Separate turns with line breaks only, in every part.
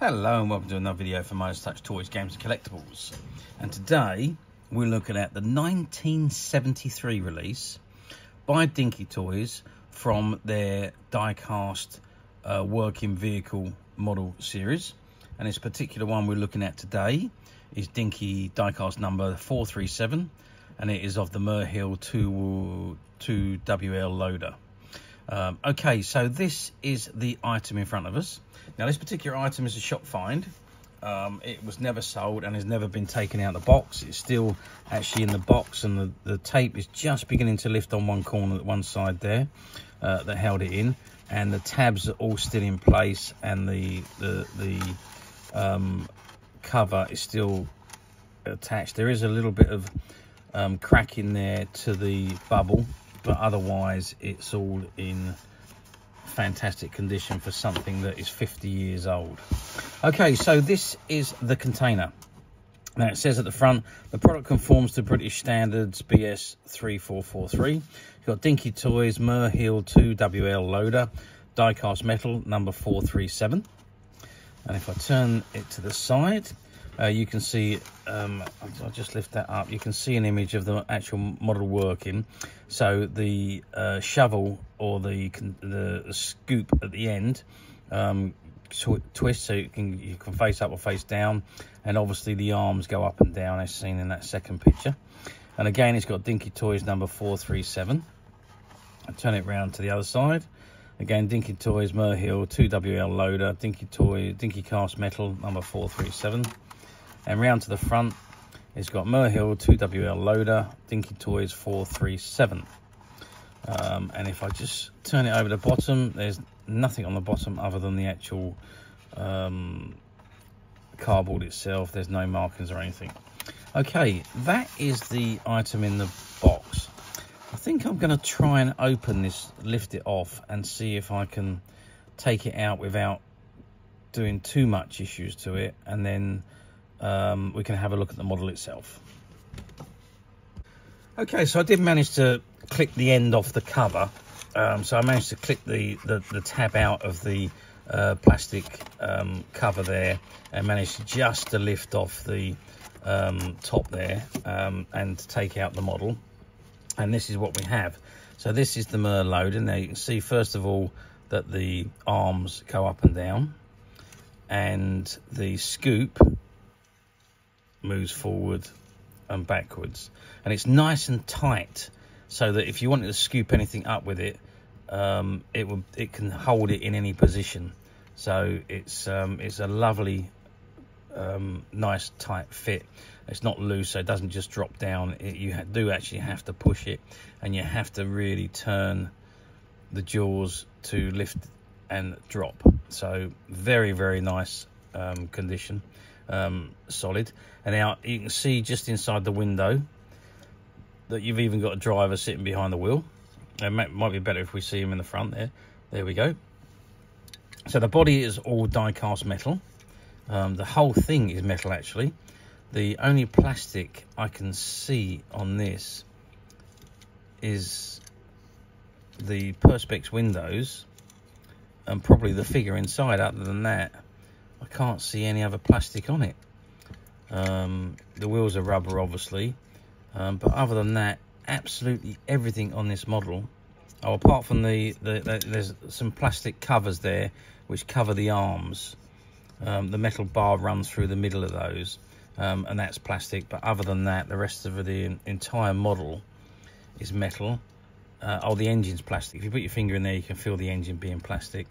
Hello and welcome to another video for Midas Touch Toys, Games and Collectibles. And today we're looking at the 1973 release by Dinky Toys from their Diecast working vehicle model series. And this particular one we're looking at today is Dinky Diecast number 437, and it is of the Muir Hill 2WL loader. Okay, so this is the item in front of us. Now, this particular item is a shop find. It was never sold and has never been taken out of the box. It's still actually in the box, and the tape is just beginning to lift on one corner, one side there, that held it in, and the tabs are all still in place, and the cover is still attached. There is a little bit of crack in there to the bubble, but otherwise it's all in fantastic condition for something that is 50 years old. Okay, so this is the container. Now it says at the front, the product conforms to British standards BS 3443. You've got Dinky Toys Muir Hill 2WL loader, diecast metal number 437. And if I turn it to the side, you can see, I'll just lift that up, you can see an image of the actual model working. So the shovel or the scoop at the end twists, so you can face up or face down, and obviously the arms go up and down as seen in that second picture. And again, it's got Dinky Toys number 437. I turn it round to the other side. Again, Dinky Toys Muir Hill 2WL loader, Dinky cast metal number 437. And round to the front, it's got Muir Hill 2WL loader, Dinky Toys 437. And if I just turn it over the bottom, there's nothing on the bottom other than the actual cardboard itself. There's no markings or anything. Okay, that is the item in the box. I think I'm going to try and open this, lift it off, and see if I can take it out without doing too much issues to it, and then we can have a look at the model itself. Okay, so I did manage to click the end off the cover. So I managed to click the tab out of the plastic cover there, and managed just to lift off the top there and take out the model. And this is what we have. So this is the Muir loader. Now you can see first of all that the arms go up and down, and the scoop moves forward and backwards, and it's nice and tight, so that if you wanted to scoop anything up with it, it can hold it in any position. So it's a lovely nice tight fit. It's not loose, so it doesn't just drop down. You do actually have to push it, and you have to really turn the jaws to lift and drop. So very, very nice condition, solid. And now you can see just inside the window that you've even got a driver sitting behind the wheel. It might be better if we see him in the front there. There we go. So the body is all die-cast metal. The whole thing is metal, actually. The only plastic I can see on this is the Perspex windows and probably the figure inside. Other than that, I can't see any other plastic on it. The wheels are rubber, obviously, but other than that, absolutely everything on this model, apart from there's some plastic covers there which cover the arms. The metal bar runs through the middle of those, and that's plastic. But other than that, the rest of the entire model is metal. Oh, the engine's plastic. If you put your finger in there, you can feel the engine being plastic.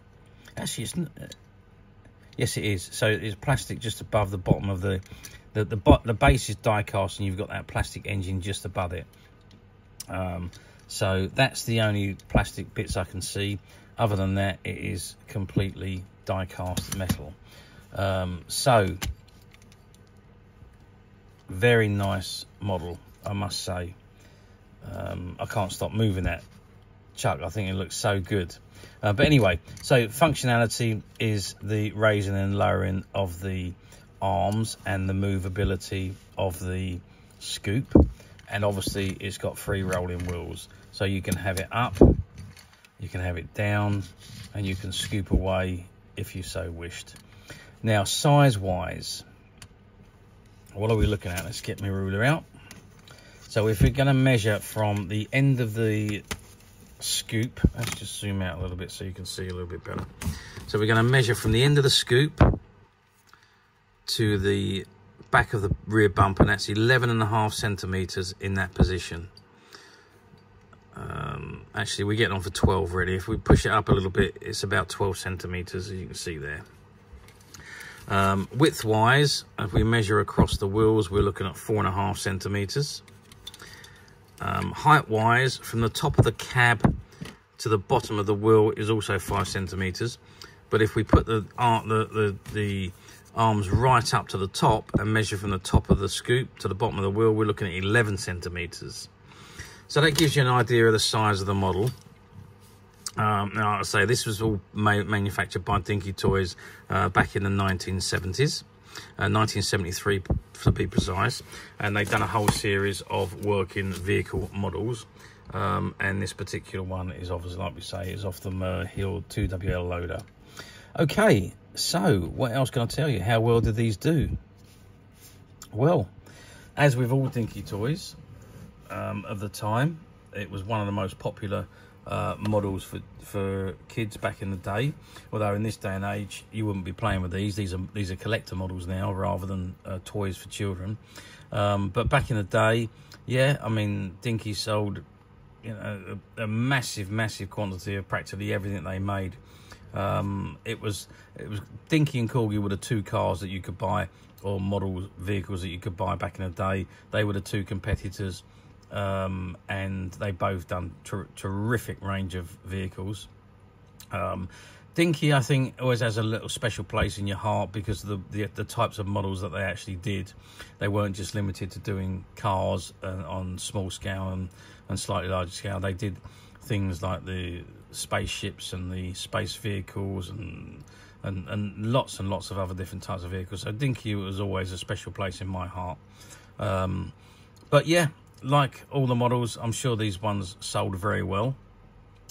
Actually, it's not. Yes, it is. So it's plastic just above the bottom of the base is die cast, and you've got that plastic engine just above it. So that's the only plastic bits I can see. Other than that, it is completely die cast metal. So very nice model, I must say. I can't stop moving that chuck. I think it looks so good. But anyway, so functionality is the raising and lowering of the arms and the movability of the scoop, and obviously it's got 3 rolling wheels, so you can have it up, you can have it down, and you can scoop away if you so wished. Now, size-wise, what are we looking at? Let's get my ruler out. So if we're going to measure from the end of the scoop, let's just zoom out a little bit so you can see a little bit better. So we're going to measure from the end of the scoop to the back of the rear bumper, and that's 11.5 centimeters in that position. Actually, we're getting on for 12 really. If we push it up a little bit, it's about 12 centimeters, as you can see there. Width wise, if we measure across the wheels, we're looking at 4.5 centimeters. Height wise, from the top of the cab to the bottom of the wheel is also 5 centimeters. But if we put the arms right up to the top and measure from the top of the scoop to the bottom of the wheel, we're looking at 11 centimeters. So that gives you an idea of the size of the model. Now, like I say, this was all manufactured by Dinky Toys back in the 1970s, 1973 to be precise, and they've done a whole series of working vehicle models. And this particular one is obviously, like we say, is off the Muir Hill 2WL loader. Okay, so what else can I tell you? How well did these do? Well, as with all Dinky Toys of the time, it was one of the most popular models for kids back in the day. Although in this day and age, you wouldn't be playing with these. These are collector models now rather than toys for children. But back in the day, yeah, I mean, Dinky sold, you know, a massive quantity of practically everything they made. It was Dinky and Corgi were the two cars that you could buy, or model vehicles that you could buy back in the day. They were the two competitors, and they both done terrific range of vehicles. Dinky, I think, always has a little special place in your heart because of the types of models that they actually did. They weren't just limited to doing cars on small scale and slightly larger scale. They did things like the spaceships and the space vehicles and lots and lots of other different types of vehicles. So Dinky was always a special place in my heart. But yeah, like all the models, I'm sure these ones sold very well.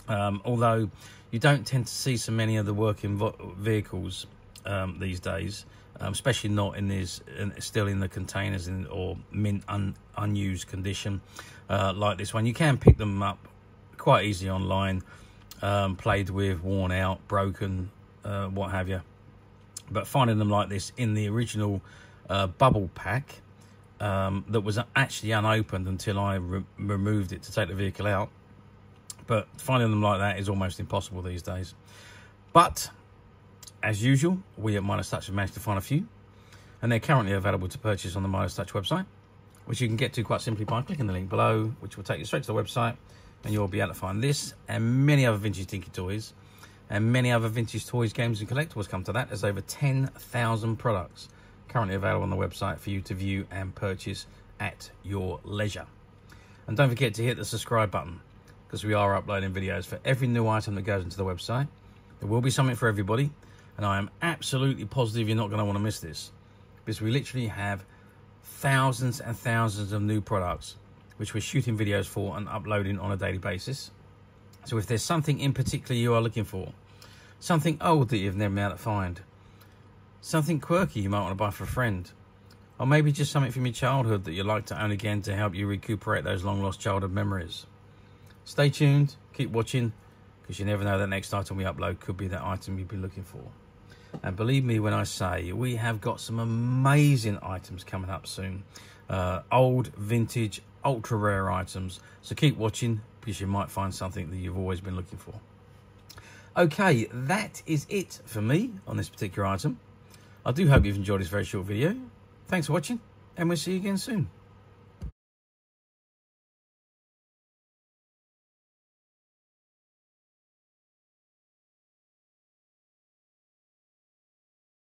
Although you don't tend to see so many of the working vehicles these days, especially not in these, still in the containers or mint unused condition like this one. You can pick them up quite easily online, played with, worn out, broken, what have you. But finding them like this in the original bubble pack that was actually unopened until I removed it to take the vehicle out. But finding them like that is almost impossible these days. But as usual, we at Midas Touch have managed to find a few, and they're currently available to purchase on the Midas Touch website, which you can get to quite simply by clicking the link below, which will take you straight to the website, and you'll be able to find this and many other vintage Dinky toys and many other vintage toys, games and collectibles. Come to that, there's over 10,000 products currently available on the website for you to view and purchase at your leisure. And don't forget to hit the subscribe button, because we are uploading videos for every new item that goes into the website. There will be something for everybody, and I am absolutely positive you're not going to want to miss this, because we literally have thousands and thousands of new products which we're shooting videos for and uploading on a daily basis. So if there's something in particular you are looking for, something old that you've never been able to find, something quirky you might want to buy for a friend, or maybe just something from your childhood that you'd like to own again to help you recuperate those long lost childhood memories, stay tuned, keep watching, because you never know, that next item we upload could be that item you've been looking for. And believe me when I say, we have got some amazing items coming up soon. Old, vintage, ultra rare items. So keep watching, because you might find something that you've always been looking for. Okay, that is it for me on this particular item. I do hope you've enjoyed this very short video. Thanks for watching, and we'll see you again soon.